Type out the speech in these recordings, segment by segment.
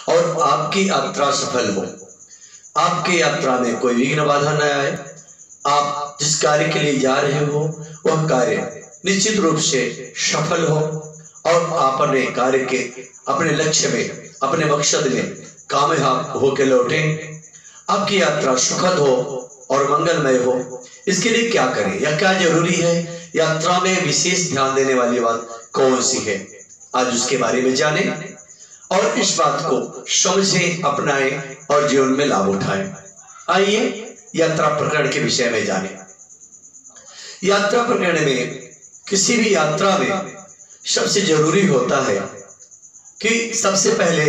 और आपकी यात्रा सफल हो। आपकी यात्रा में कोई विघ्न बाधा न आए। आप जिस कार्य के लिए जा रहे हो वह कार्य निश्चित रूप से सफल हो और आप अपने कार्य के, अपने लक्ष्य में, अपने मकसद में कामयाब होकर लौटे। आपकी यात्रा सुखद हो और मंगलमय हो। इसके लिए क्या करें या क्या जरूरी है, यात्रा में विशेष ध्यान देने वाली बात कौन सी है, आज उसके बारे में जाने और इस बात को समझें, अपनाएं और जीवन में लाभ उठाएं। आइए यात्रा प्रकरण के विषय में जानें। यात्रा प्रकरण में, किसी भी यात्रा में सबसे जरूरी होता है कि सबसे पहले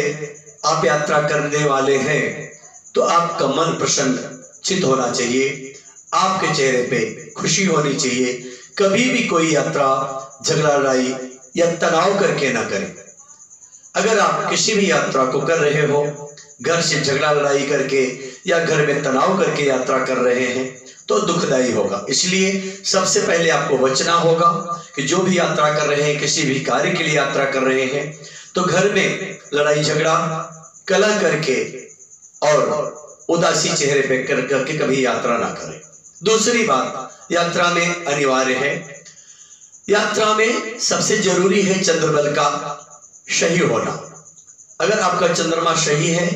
आप यात्रा करने वाले हैं तो आपका मन प्रसन्नचित होना चाहिए, आपके चेहरे पे खुशी होनी चाहिए। कभी भी कोई यात्रा झगड़ा लड़ाई या तनाव करके ना करें। अगर आप किसी भी यात्रा को कर रहे हो घर से झगड़ा लड़ाई करके या घर में तनाव करके यात्रा कर रहे हैं तो दुखदायी होगा। इसलिए सबसे पहले आपको बचना होगा कि जो भी यात्रा कर रहे हैं, किसी भी कार्य के लिए यात्रा कर रहे हैं तो घर में लड़ाई झगड़ा कलह करके और उदासी चेहरे पे करके कभी यात्रा ना करें। दूसरी बात, यात्रा में अनिवार्य है, यात्रा में सबसे जरूरी है चंद्रबल का सही होना। अगर आपका चंद्रमा सही है,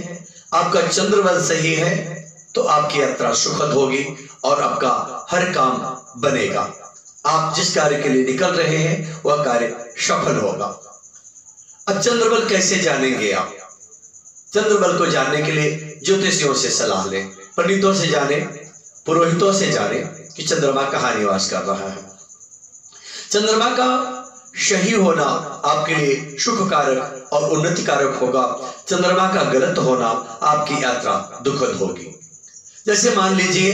आपका चंद्रबल सही है तो आपकी यात्रा सुखद होगी और आपका हर काम बनेगा। आप जिस कार्य के लिए निकल रहे हैं वह कार्य सफल होगा। अब चंद्रबल कैसे जानेंगे आप? चंद्रबल को जानने के लिए ज्योतिषियों से सलाह लें, पंडितों से जाने, पुरोहितों से जाने कि चंद्रमा कहाँ निवास कर रहा है। चंद्रमा का सही होना आपके लिए सुख कारक और उन्नति कारक होगा। चंद्रमा का गलत होना आपकी यात्रा दुखद होगी। जैसे मान लीजिए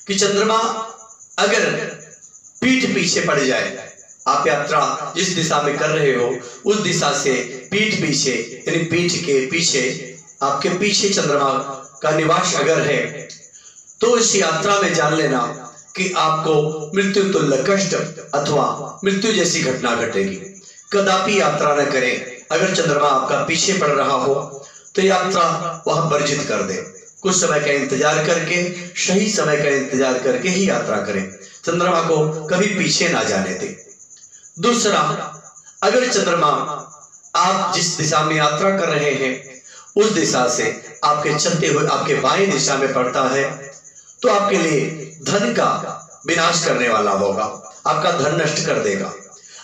कि चंद्रमा अगर पीठ पीछे पड़ जाए, आप यात्रा जिस दिशा में कर रहे हो उस दिशा से पीठ पीछे, यानी पीठ के पीछे, आपके पीछे चंद्रमा का निवास अगर है तो इस यात्रा में जान लेना कि आपको मृत्यु तुल्य कष्ट अथवा मृत्यु जैसी घटना घटेगी। कदापि यात्रा न करें। अगर चंद्रमा आपका पीछे पड़ रहा हो तो यात्रा वह वर्जित कर दे। कुछ समय का इंतजार करके, सही समय का इंतजार करके ही यात्रा करें। चंद्रमा को कभी पीछे ना जाने दें। दूसरा, अगर चंद्रमा आप जिस दिशा में यात्रा कर रहे हैं उस दिशा से आपके चलते हुए आपके बाएं दिशा में पड़ता है तो आपके लिए धन का विनाश करने वाला होगा, आपका धन नष्ट कर देगा।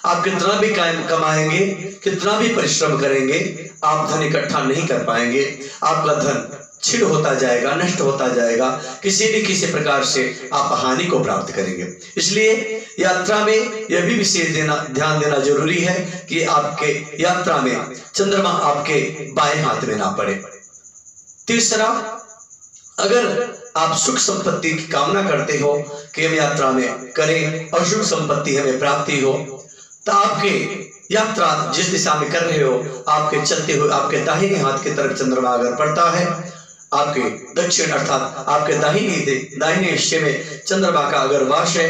आप कितना भी कमाएंगे, कितना भी परिश्रम करेंगे, आप धन इकट्ठा नहीं कर पाएंगे। आपका धन छिड़ होता जाएगा, नष्ट होता जाएगा, किसी न किसी प्रकार से आप हानि को प्राप्त करेंगे। इसलिए यात्रा में यह भी विशेष ध्यान देना जरूरी है कि आपके यात्रा में चंद्रमा आपके बाएं हाथ में ना पड़े। तीसरा, अगर आप सुख संपत्ति की कामना करते हो कि हम यात्रा में करें और सुख संपत्ति हमें प्राप्ति हो तो आपके यात्रा जिस दिशा में कर रहे हो, आपके चलते हुए आपके दाहिने हाथ की तरफ चंद्रमा अगर पड़ता है, आपके दक्षिण अर्थात आपके दाहिने हिस्से में चंद्रमा का अगर वास है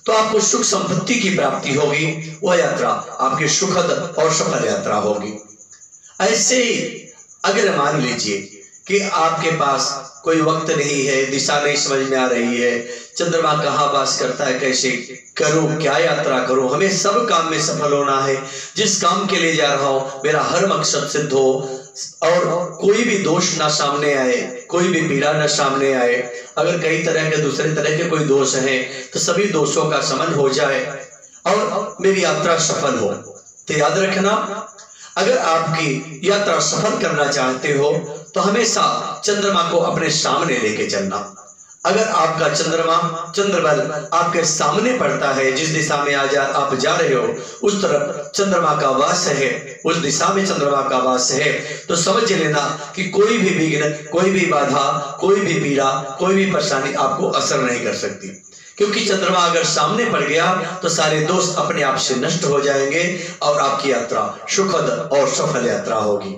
तो आपको सुख संपत्ति की प्राप्ति होगी। वह यात्रा आपकी सुखद और सफल यात्रा होगी। ऐसे ही अगर मान लीजिए कि आपके पास कोई वक्त नहीं है, दिशा नहीं समझ में आ रही है, चंद्रमा कहाँ वास करता है, कैसे करूं, क्या यात्रा करूं, हमें सब काम में सफल होना है, जिस काम के लिए जा रहा हूं मेरा हर मकसद सिद्ध हो और कोई भी दोष ना सामने आए, कोई भी पीड़ा ना सामने आए। अगर कई तरह के दूसरे तरह के कोई दोष हैं तो सभी दोषों का शमन हो जाए और मेरी यात्रा सफल हो। तो याद रखना, अगर आपकी यात्रा सफल करना चाहते हो तो हमेशा चंद्रमा को अपने सामने लेके चलना। अगर आपका चंद्रबल आपके सामने पड़ता है, जिस दिशा में आप जा रहे हो उस तरफ चंद्रमा का वास है, उस दिशा में चंद्रमा का वास है, तो समझ लेना कि कोई भी विघ्न, कोई भी बाधा, कोई भी पीड़ा, कोई भी परेशानी आपको असर नहीं कर सकती। क्योंकि चंद्रमा अगर सामने पड़ गया तो सारे दोष अपने आप से नष्ट हो जाएंगे और आपकी यात्रा सुखद और सफल यात्रा होगी।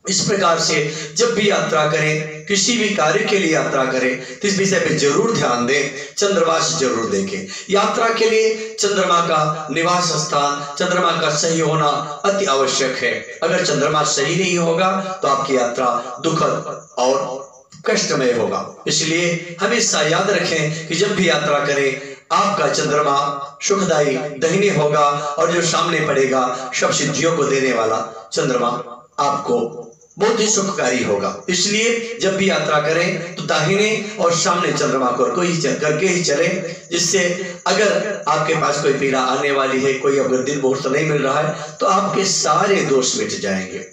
इस प्रकार से जब भी यात्रा करें, किसी भी कार्य के लिए यात्रा करें, तो इस विषय पे जरूर ध्यान दें, चंद्रमा से जरूर देखें। यात्रा के लिए चंद्रमा का निवास स्थान, चंद्रमा का सही होना अति आवश्यक है। अगर चंद्रमा सही नहीं होगा तो आपकी यात्रा दुखद और कष्टमय होगा। इसलिए हमेशा याद रखें कि जब भी यात्रा करें आपका चंद्रमा सुखदायी दाहिने होगा, और जो सामने पड़ेगा सब सिद्धियों को देने वाला चंद्रमा आपको बहुत ही सुखकारी होगा। इसलिए जब भी यात्रा करें तो दाहिने और सामने चंद्रमा को करके ही चले, जिससे अगर आपके पास कोई पीड़ा आने वाली है, कोई अगर दिन मुहूर्त नहीं मिल रहा है, तो आपके सारे दोष मिट जाएंगे।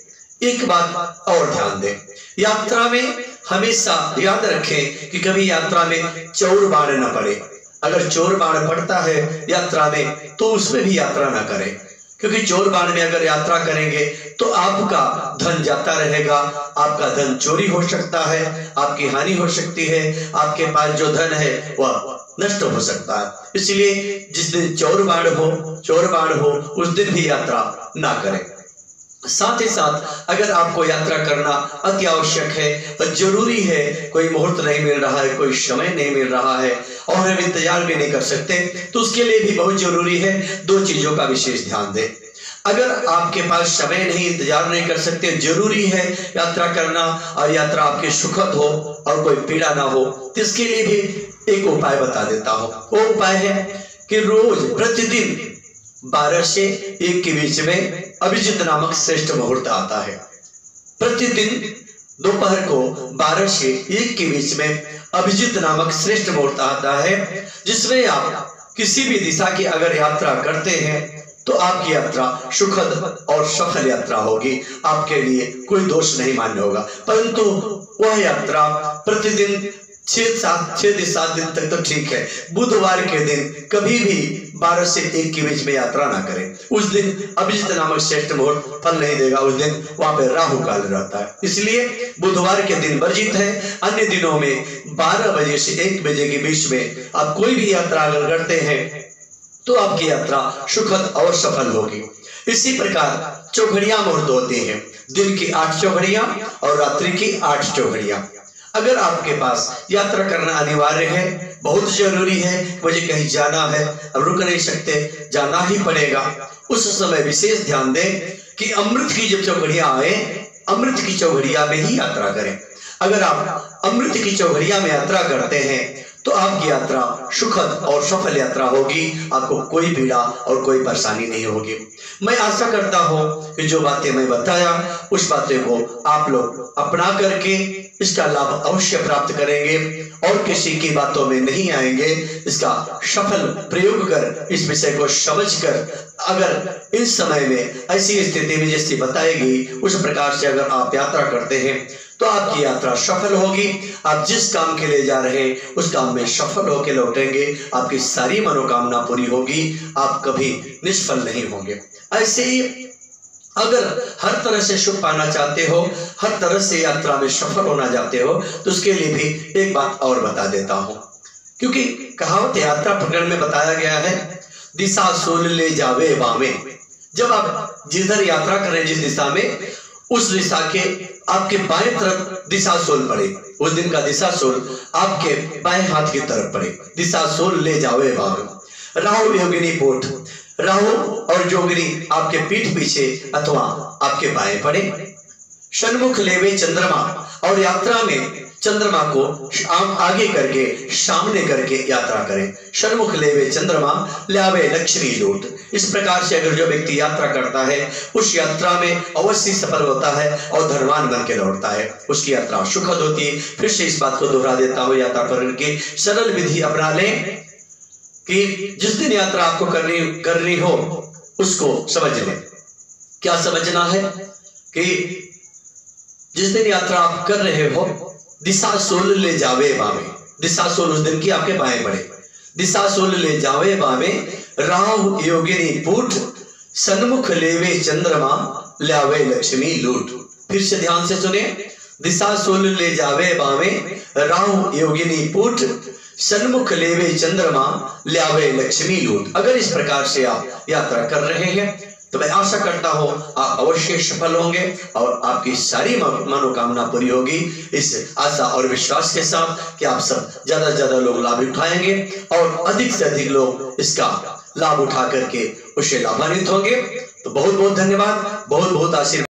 एक बात और ध्यान दें, यात्रा में हमेशा याद रखें कि कभी यात्रा में चोर बाण न पड़े। अगर चोर बाण पड़ता है यात्रा में तो उसमें भी यात्रा ना करें, क्योंकि चोर बाण में अगर यात्रा करेंगे तो आपका धन जाता रहेगा, आपका धन चोरी हो सकता है, आपकी हानि हो सकती है, आपके पास जो धन है वह नष्ट हो सकता है। इसलिए जिस दिन चोर बाण हो उस दिन भी यात्रा ना करें। साथ ही साथ अगर आपको यात्रा करना अति आवश्यक है और जरूरी है, कोई मुहूर्त नहीं मिल रहा है, कोई समय नहीं मिल रहा है और हम इंतजार भी नहीं कर सकते, तो उसके लिए भी बहुत जरूरी है दो चीजों का विशेष ध्यान दें। अगर आपके पास समय नहीं, इंतजार नहीं कर सकते, जरूरी है यात्रा करना और यात्रा आपकी सुखद हो और कोई पीड़ा ना हो, तो इसके लिए भी एक उपाय बता देता हूं। वो उपाय है कि रोज प्रतिदिन 12 से 1 के बीच में अभिजित नामक श्रेष्ठ मुहूर्त आता है। प्रतिदिन दोपहर को 12 से 1 के बीच में अभिजित नामक श्रेष्ठ मुहूर्त आता है, जिसमें आप किसी भी दिशा की अगर यात्रा करते हैं तो आपकी यात्रा सुखद और सफल यात्रा होगी, आपके लिए कोई दोष नहीं मान्य होगा। परंतु वह यात्रा प्रतिदिन 6-7 दिन तक तो ठीक है, बुधवार के दिन कभी भी 12 से 1 के बीच में यात्रा ना करें। उस दिन अभिजित नामक श्रेष्ठ मुहूर्त फल नहीं देगा, उस दिन वहां पे राहु काल रहता है, इसलिए बुधवार के दिन वर्जित है। अन्य दिनों में 12 बजे से 1 बजे के बीच में आप कोई भी यात्रा अगर करते हैं तो आपकी यात्रा सुखद और सफल होगी। इसी प्रकार चौघड़ियां मुहूर्त होती हैं, दिन की 8 चौघड़ियां और रात्रि की 8 चौघड़ियां। अगर आपके पास यात्रा करना अनिवार्य है, बहुत जरूरी है, मुझे कहीं जाना है, अब रुक नहीं सकते, जाना ही पड़ेगा, उस समय विशेष ध्यान दें कि अमृत की जब चौघड़ियां आए, अमृत की चौघड़िया में ही यात्रा करें। अगर आप अमृत की चौघड़िया में यात्रा करते हैं तो आपकी यात्रा सुखद और सफल यात्रा होगी, आपको कोई पीड़ा और कोई परेशानी नहीं होगी। मैं आशा करता हूं कि जो बातें मैं बताया उस बातें को आप लोग अपना करके इसका लाभ अवश्य प्राप्त करेंगे और किसी की बातों में नहीं आएंगे। इसका सफल प्रयोग कर, इस विषय को समझकर अगर इस समय में ऐसी स्थिति में जैसी बताएगी उस प्रकार से अगर आप यात्रा करते हैं तो आपकी यात्रा सफल होगी। आप जिस काम के लिए जा रहे हैं उस काम में सफल होकर लौटेंगे, आपकी सारी मनोकामना पूरी होगी, आप कभी निष्फल नहीं होंगे। ऐसे ही अगर हर तरह से सुख पाना चाहते हो, हर तरह से यात्रा में सफल होना चाहते हो, तो उसके लिए भी एक बात और बता देता हूं, क्योंकि कहावत यात्रा प्रकरण में बताया गया है, दिशा सोल ले जावे बामे। जब आप जिधर यात्रा करें जिस दिशा में, उस दिशा के आपके बाएं तरफ दिशा सोल पड़े, उस दिन का दिशा सोल आपके बाएं हाथ की तरफ पड़े। दिशा सोल ले जावे बामे। राहु योगिनी पोठ, राहु और जोगिनी आपके पीठ पीछे अथवा आपके बाएं पड़े। सन्मुख लेवे चंद्रमा, और यात्रा में चंद्रमा को आगे करके सामने करके यात्रा करें। सन्मुख लेवे चंद्रमा लावे लक्ष्मी लूट। इस प्रकार से अगर जो व्यक्ति यात्रा करता है उस यात्रा में अवश्य सफल होता है और धनवान बन के लौटता है, उसकी यात्रा सुखद होती है। फिर से इस बात को दोहरा देता हूँ, यात्रा करने की सरल विधि अपना लें कि जिस दिन यात्रा आपको करनी हो उसको समझ लें। क्या समझना है कि जिस दिन यात्रा आप कर रहे हो, दिशा सोल ले जावे बामे, दिशा सोल उस दिन की आपके बाएं पड़े। दिशा सोल ले जावे बामे, राहु योगिनी पूठ, सन्मुख लेवे चंद्रमा लावे लक्ष्मी लूट। फिर से ध्यान से सुने, दिशा सोल ले जावे बामे, राहु योगिनी पूठ, सन्मुख लेवे चंद्रमा लावे लक्ष्मी लूट। अगर इस प्रकार से आप यात्रा कर रहे हैं तो मैं आशा करता हूं आप अवश्य सफल होंगे और आपकी सारी मनोकामना पूरी होगी। इस आशा और विश्वास के साथ कि आप सब ज्यादा से ज्यादा लोग लाभ उठाएंगे और अधिक से अधिक लोग इसका लाभ उठा करके उससे लाभान्वित होंगे। तो बहुत बहुत धन्यवाद, बहुत बहुत आशीर्वाद।